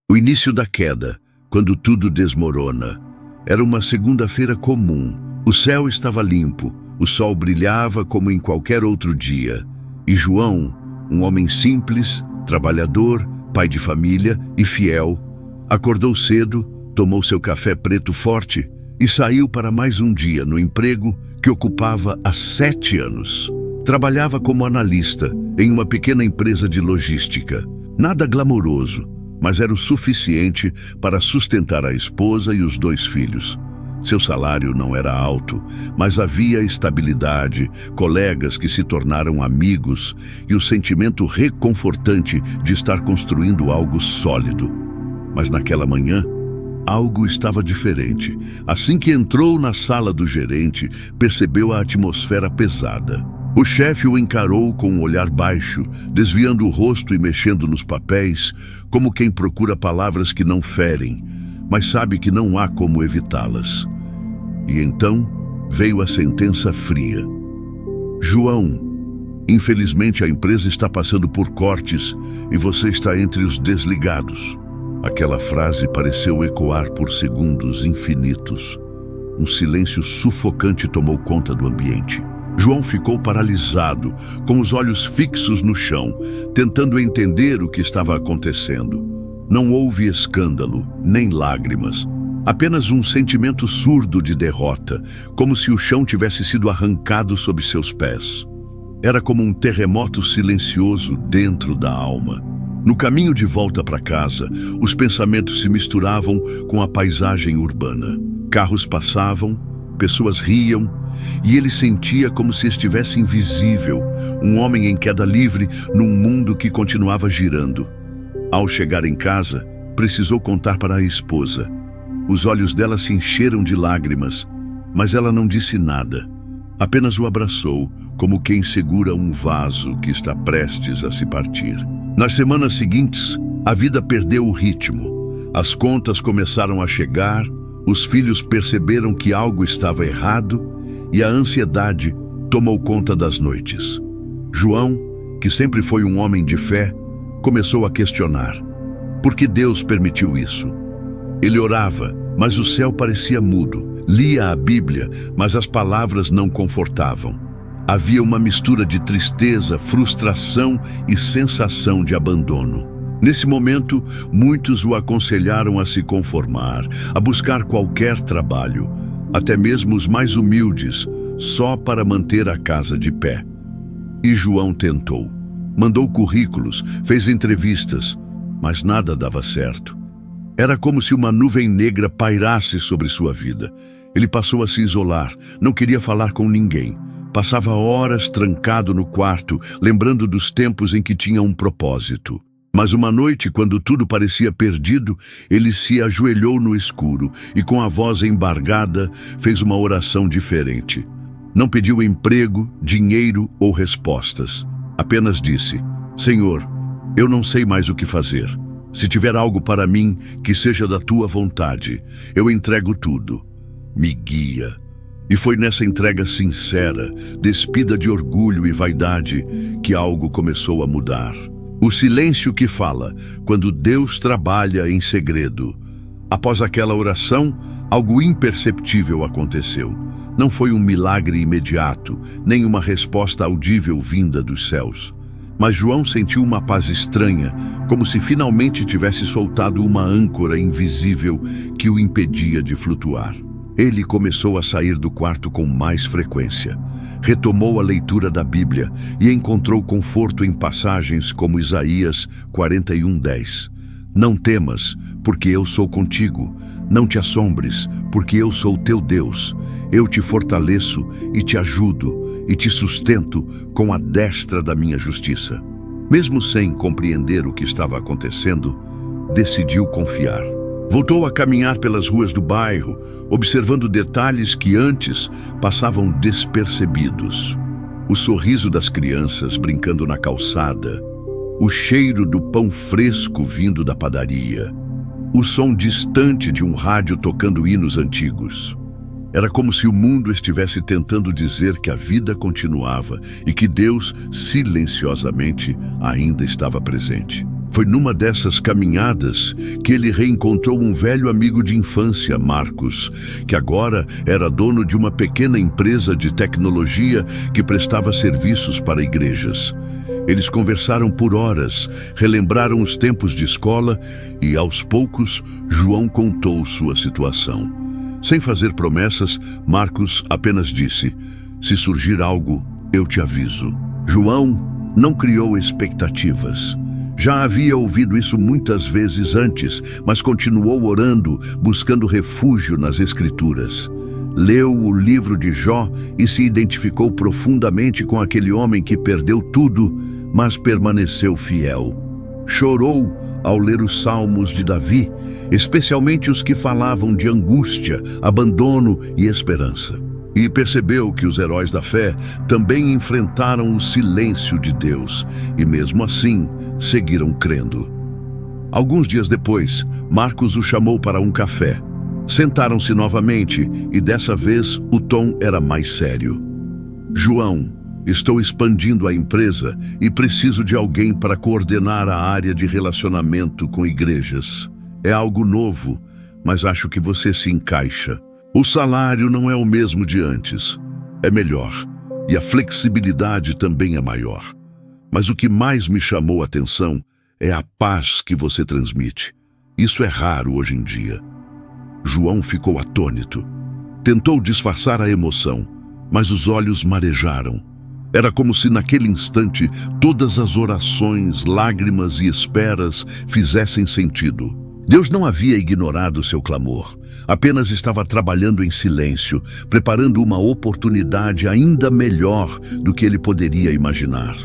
O início da queda, quando tudo desmorona. Era uma segunda-feira comum. O céu estava limpo, o sol brilhava como em qualquer outro dia. E João, um homem simples, trabalhador, pai de família e fiel, acordou cedo, tomou seu café preto forte e saiu para mais um dia no emprego que ocupava há 7 anos. Trabalhava como analista em uma pequena empresa de logística. Nada glamouroso, mas era o suficiente para sustentar a esposa e os 2 filhos. Seu salário não era alto, mas havia estabilidade, colegas que se tornaram amigos e o sentimento reconfortante de estar construindo algo sólido. Mas naquela manhã, algo estava diferente. Assim que entrou na sala do gerente, percebeu a atmosfera pesada. O chefe o encarou com um olhar baixo, desviando o rosto e mexendo nos papéis, como quem procura palavras que não ferem, mas sabe que não há como evitá-las. E então veio a sentença fria. João, infelizmente a empresa está passando por cortes e você está entre os desligados. Aquela frase pareceu ecoar por segundos infinitos. Um silêncio sufocante tomou conta do ambiente. João ficou paralisado, com os olhos fixos no chão, tentando entender o que estava acontecendo. Não houve escândalo, nem lágrimas. Apenas um sentimento surdo de derrota, como se o chão tivesse sido arrancado sob seus pés. Era como um terremoto silencioso dentro da alma. No caminho de volta para casa, os pensamentos se misturavam com a paisagem urbana. Carros passavam, pessoas riam, e ele sentia como se estivesse invisível, um homem em queda livre num mundo que continuava girando. Ao chegar em casa, precisou contar para a esposa. Os olhos dela se encheram de lágrimas, mas ela não disse nada. Apenas o abraçou, como quem segura um vaso que está prestes a se partir. Nas semanas seguintes, a vida perdeu o ritmo. As contas começaram a chegar, os filhos perceberam que algo estava errado e a ansiedade tomou conta das noites. João, que sempre foi um homem de fé, começou a questionar. Por que Deus permitiu isso? Ele orava, mas o céu parecia mudo. Lia a Bíblia, mas as palavras não confortavam. Havia uma mistura de tristeza, frustração e sensação de abandono. Nesse momento, muitos o aconselharam a se conformar, a buscar qualquer trabalho, até mesmo os mais humildes, só para manter a casa de pé. E João tentou. Mandou currículos, fez entrevistas, mas nada dava certo. Era como se uma nuvem negra pairasse sobre sua vida. Ele passou a se isolar, não queria falar com ninguém. Passava horas trancado no quarto, lembrando dos tempos em que tinha um propósito. Mas uma noite, quando tudo parecia perdido, ele se ajoelhou no escuro e, com a voz embargada, fez uma oração diferente. Não pediu emprego, dinheiro ou respostas. Apenas disse: Senhor, eu não sei mais o que fazer. Se tiver algo para mim, que seja da tua vontade. Eu entrego tudo. Me guia. E foi nessa entrega sincera, despida de orgulho e vaidade, que algo começou a mudar. O silêncio que fala, quando Deus trabalha em segredo. Após aquela oração, algo imperceptível aconteceu. Não foi um milagre imediato, nem uma resposta audível vinda dos céus. Mas João sentiu uma paz estranha, como se finalmente tivesse soltado uma âncora invisível que o impedia de flutuar. Ele começou a sair do quarto com mais frequência. Retomou a leitura da Bíblia e encontrou conforto em passagens como Isaías 41:10. Não temas, porque eu sou contigo. Não te assombres, porque eu sou teu Deus. Eu te fortaleço e te ajudo e te sustento com a destra da minha justiça. Mesmo sem compreender o que estava acontecendo, decidiu confiar. Voltou a caminhar pelas ruas do bairro, observando detalhes que antes passavam despercebidos. O sorriso das crianças brincando na calçada, o cheiro do pão fresco vindo da padaria, o som distante de um rádio tocando hinos antigos. Era como se o mundo estivesse tentando dizer que a vida continuava e que Deus, silenciosamente, ainda estava presente. Foi numa dessas caminhadas que ele reencontrou um velho amigo de infância, Marcos, que agora era dono de uma pequena empresa de tecnologia que prestava serviços para igrejas. Eles conversaram por horas, relembraram os tempos de escola e, aos poucos, João contou sua situação. Sem fazer promessas, Marcos apenas disse: "Se surgir algo, eu te aviso." João não criou expectativas. Já havia ouvido isso muitas vezes antes, mas continuou orando, buscando refúgio nas Escrituras. Leu o livro de Jó e se identificou profundamente com aquele homem que perdeu tudo, mas permaneceu fiel. Chorou ao ler os Salmos de Davi, especialmente os que falavam de angústia, abandono e esperança. E percebeu que os heróis da fé também enfrentaram o silêncio de Deus e, mesmo assim, seguiram crendo. Alguns dias depois, Marcos o chamou para um café. Sentaram-se novamente e, dessa vez, o tom era mais sério. "João, estou expandindo a empresa e preciso de alguém para coordenar a área de relacionamento com igrejas. É algo novo, mas acho que você se encaixa. O salário não é o mesmo de antes. É melhor. E a flexibilidade também é maior. Mas o que mais me chamou a atenção é a paz que você transmite. Isso é raro hoje em dia." João ficou atônito. Tentou disfarçar a emoção, mas os olhos marejaram. Era como se naquele instante todas as orações, lágrimas e esperas fizessem sentido. Deus não havia ignorado seu clamor, apenas estava trabalhando em silêncio, preparando uma oportunidade ainda melhor do que ele poderia imaginar.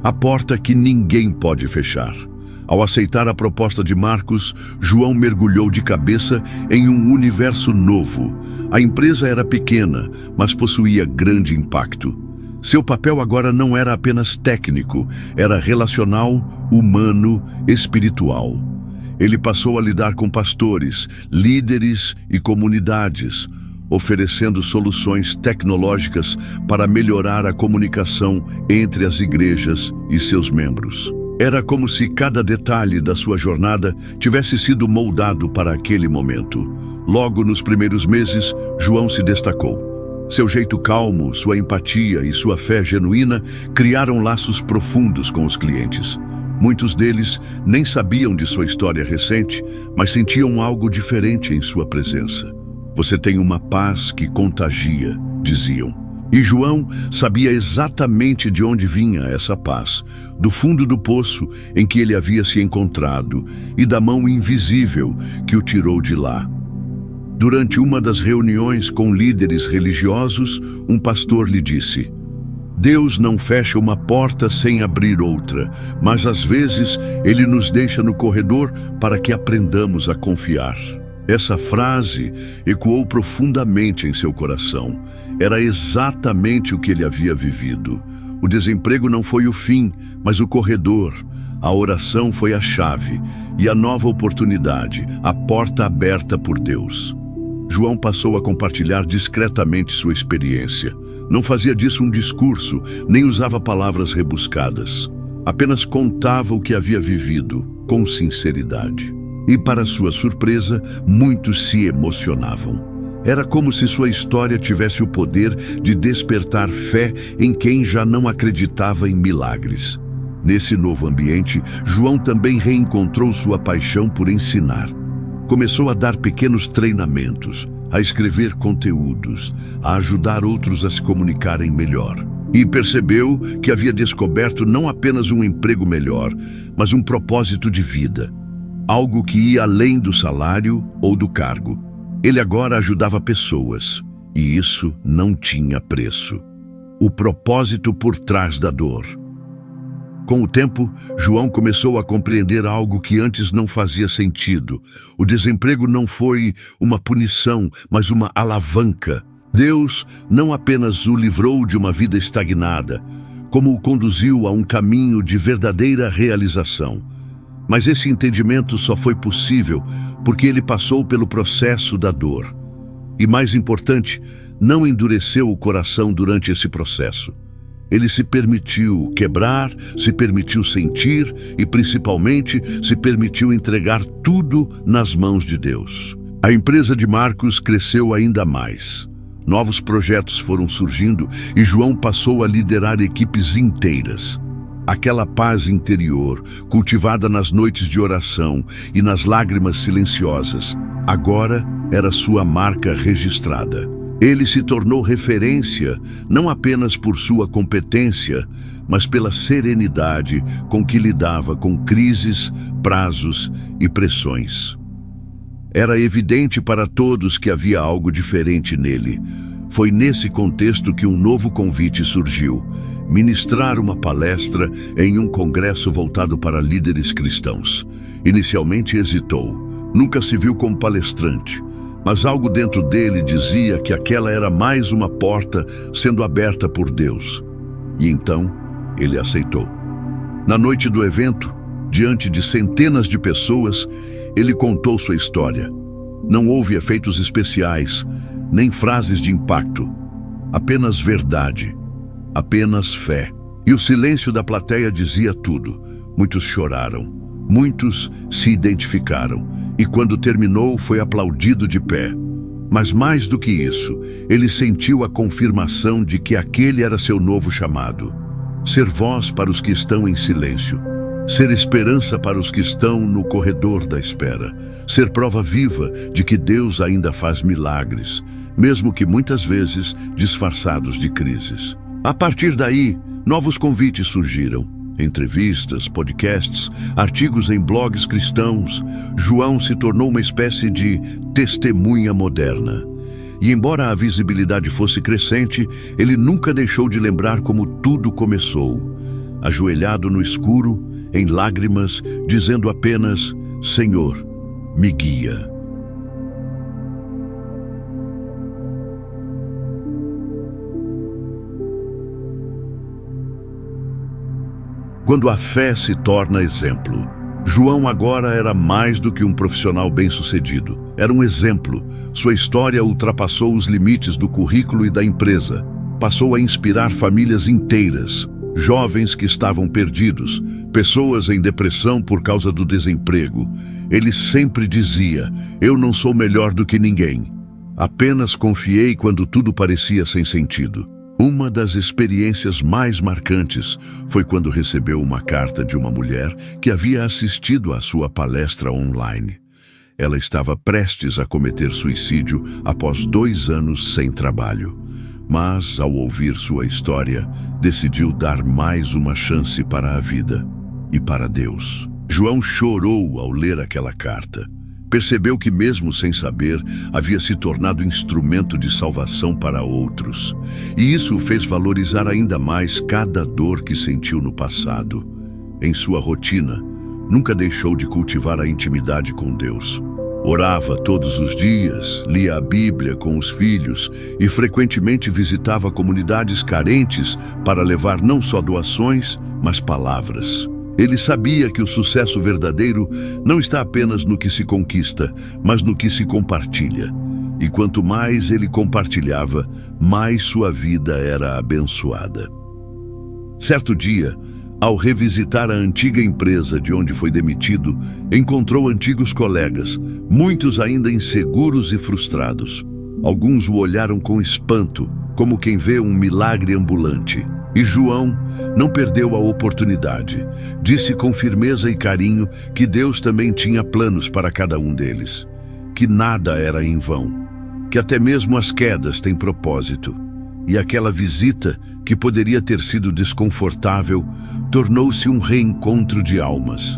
A porta que ninguém pode fechar. Ao aceitar a proposta de Marcos, João mergulhou de cabeça em um universo novo. A empresa era pequena, mas possuía grande impacto. Seu papel agora não era apenas técnico, era relacional, humano, espiritual. Ele passou a lidar com pastores, líderes e comunidades, oferecendo soluções tecnológicas para melhorar a comunicação entre as igrejas e seus membros. Era como se cada detalhe da sua jornada tivesse sido moldado para aquele momento. Logo nos primeiros meses, João se destacou. Seu jeito calmo, sua empatia e sua fé genuína criaram laços profundos com os clientes. Muitos deles nem sabiam de sua história recente, mas sentiam algo diferente em sua presença. "Você tem uma paz que contagia", diziam. E João sabia exatamente de onde vinha essa paz, do fundo do poço em que ele havia se encontrado e da mão invisível que o tirou de lá. Durante uma das reuniões com líderes religiosos, um pastor lhe disse: "Deus não fecha uma porta sem abrir outra, mas às vezes Ele nos deixa no corredor para que aprendamos a confiar." Essa frase ecoou profundamente em seu coração. Era exatamente o que ele havia vivido. O desemprego não foi o fim, mas o corredor. A oração foi a chave e a nova oportunidade, a porta aberta por Deus. João passou a compartilhar discretamente sua experiência. Não fazia disso um discurso, nem usava palavras rebuscadas. Apenas contava o que havia vivido, com sinceridade. E, para sua surpresa, muitos se emocionavam. Era como se sua história tivesse o poder de despertar fé em quem já não acreditava em milagres. Nesse novo ambiente, João também reencontrou sua paixão por ensinar. Começou a dar pequenos treinamentos, a escrever conteúdos, a ajudar outros a se comunicarem melhor. E percebeu que havia descoberto não apenas um emprego melhor, mas um propósito de vida. Algo que ia além do salário ou do cargo. Ele agora ajudava pessoas, e isso não tinha preço. O propósito por trás da dor. Com o tempo, João começou a compreender algo que antes não fazia sentido. O desemprego não foi uma punição, mas uma alavanca. Deus não apenas o livrou de uma vida estagnada, como o conduziu a um caminho de verdadeira realização. Mas esse entendimento só foi possível porque ele passou pelo processo da dor. E mais importante, não endureceu o coração durante esse processo. Ele se permitiu quebrar, se permitiu sentir e, principalmente, se permitiu entregar tudo nas mãos de Deus. A empresa de Marcos cresceu ainda mais. Novos projetos foram surgindo e João passou a liderar equipes inteiras. Aquela paz interior, cultivada nas noites de oração e nas lágrimas silenciosas, agora era sua marca registrada. Ele se tornou referência não apenas por sua competência, mas pela serenidade com que lidava com crises, prazos e pressões. Era evidente para todos que havia algo diferente nele. Foi nesse contexto que um novo convite surgiu: ministrar uma palestra em um congresso voltado para líderes cristãos. Inicialmente hesitou, nunca se viu como palestrante, mas algo dentro dele dizia que aquela era mais uma porta sendo aberta por Deus. E então, ele aceitou. Na noite do evento, diante de centenas de pessoas, ele contou sua história. Não houve efeitos especiais, nem frases de impacto. Apenas verdade, apenas fé. E o silêncio da plateia dizia tudo. Muitos choraram, muitos se identificaram. E quando terminou, foi aplaudido de pé. Mas mais do que isso, ele sentiu a confirmação de que aquele era seu novo chamado. Ser voz para os que estão em silêncio. Ser esperança para os que estão no corredor da espera. Ser prova viva de que Deus ainda faz milagres, mesmo que muitas vezes disfarçados de crises. A partir daí, novos convites surgiram. Entrevistas, podcasts, artigos em blogs cristãos. João se tornou uma espécie de testemunha moderna. E embora a visibilidade fosse crescente, ele nunca deixou de lembrar como tudo começou. Ajoelhado no escuro, em lágrimas, dizendo apenas: Senhor, me guia. Quando a fé se torna exemplo. João agora era mais do que um profissional bem-sucedido. Era um exemplo. Sua história ultrapassou os limites do currículo e da empresa. Passou a inspirar famílias inteiras. Jovens que estavam perdidos, pessoas em depressão por causa do desemprego. Ele sempre dizia: eu não sou melhor do que ninguém. Apenas confiei quando tudo parecia sem sentido. Uma das experiências mais marcantes foi quando recebeu uma carta de uma mulher que havia assistido à sua palestra online. Ela estava prestes a cometer suicídio após 2 anos sem trabalho. Mas, ao ouvir sua história, decidiu dar mais uma chance para a vida e para Deus. João chorou ao ler aquela carta. Percebeu que, mesmo sem saber, havia se tornado instrumento de salvação para outros. E isso o fez valorizar ainda mais cada dor que sentiu no passado. Em sua rotina, nunca deixou de cultivar a intimidade com Deus. Orava todos os dias, lia a Bíblia com os filhos e frequentemente visitava comunidades carentes para levar não só doações, mas palavras. Ele sabia que o sucesso verdadeiro não está apenas no que se conquista, mas no que se compartilha. E quanto mais ele compartilhava, mais sua vida era abençoada. Certo dia, ao revisitar a antiga empresa de onde foi demitido, encontrou antigos colegas, muitos ainda inseguros e frustrados. Alguns o olharam com espanto, como quem vê um milagre ambulante. E João não perdeu a oportunidade. Disse com firmeza e carinho que Deus também tinha planos para cada um deles. Que nada era em vão. Que até mesmo as quedas têm propósito. E aquela visita, que poderia ter sido desconfortável, tornou-se um reencontro de almas.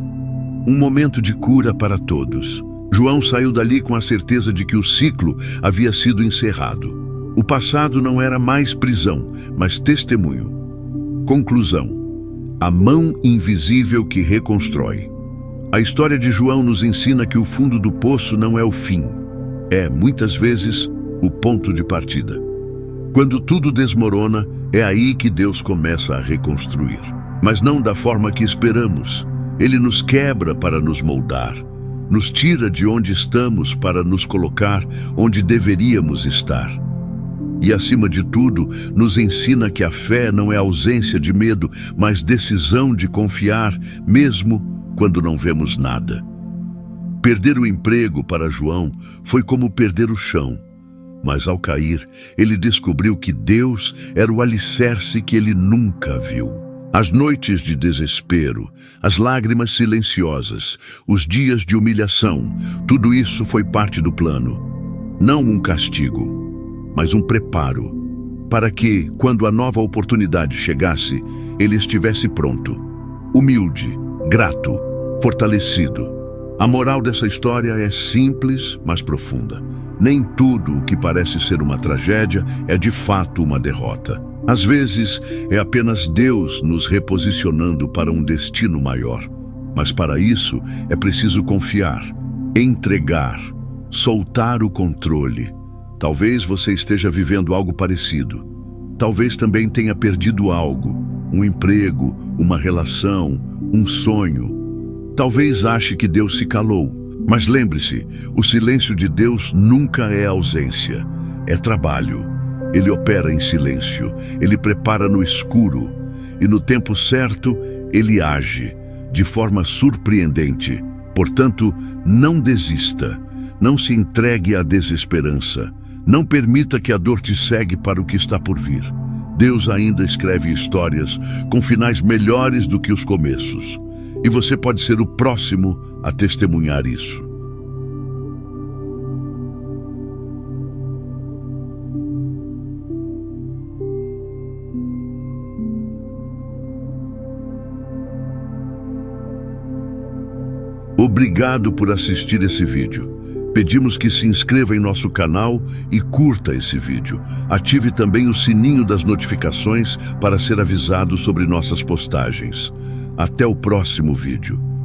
Um momento de cura para todos. João saiu dali com a certeza de que o ciclo havia sido encerrado. O passado não era mais prisão, mas testemunho. Conclusão: a mão invisível que reconstrói. A história de João nos ensina que o fundo do poço não é o fim. É, muitas vezes, o ponto de partida. Quando tudo desmorona, é aí que Deus começa a reconstruir. Mas não da forma que esperamos. Ele nos quebra para nos moldar. Nos tira de onde estamos para nos colocar onde deveríamos estar. E, acima de tudo, nos ensina que a fé não é ausência de medo, mas decisão de confiar, mesmo quando não vemos nada. Perder o emprego para João foi como perder o chão. Mas ao cair, ele descobriu que Deus era o alicerce que ele nunca viu. As noites de desespero, as lágrimas silenciosas, os dias de humilhação, tudo isso foi parte do plano. Não um castigo, mas um preparo, para que, quando a nova oportunidade chegasse, ele estivesse pronto, humilde, grato, fortalecido. A moral dessa história é simples, mas profunda. Nem tudo o que parece ser uma tragédia é de fato uma derrota. Às vezes, é apenas Deus nos reposicionando para um destino maior. Mas para isso, é preciso confiar, entregar, soltar o controle. Talvez você esteja vivendo algo parecido. Talvez também tenha perdido algo, um emprego, uma relação, um sonho. Talvez ache que Deus se calou. Mas lembre-se, o silêncio de Deus nunca é ausência, é trabalho. Ele opera em silêncio, ele prepara no escuro e no tempo certo ele age, de forma surpreendente. Portanto, não desista, não se entregue à desesperança, não permita que a dor te cegue para o que está por vir. Deus ainda escreve histórias com finais melhores do que os começos. E você pode ser o próximo a testemunhar isso. Obrigado por assistir esse vídeo. Pedimos que se inscreva em nosso canal e curta esse vídeo. Ative também o sininho das notificações para ser avisado sobre nossas postagens. Até o próximo vídeo.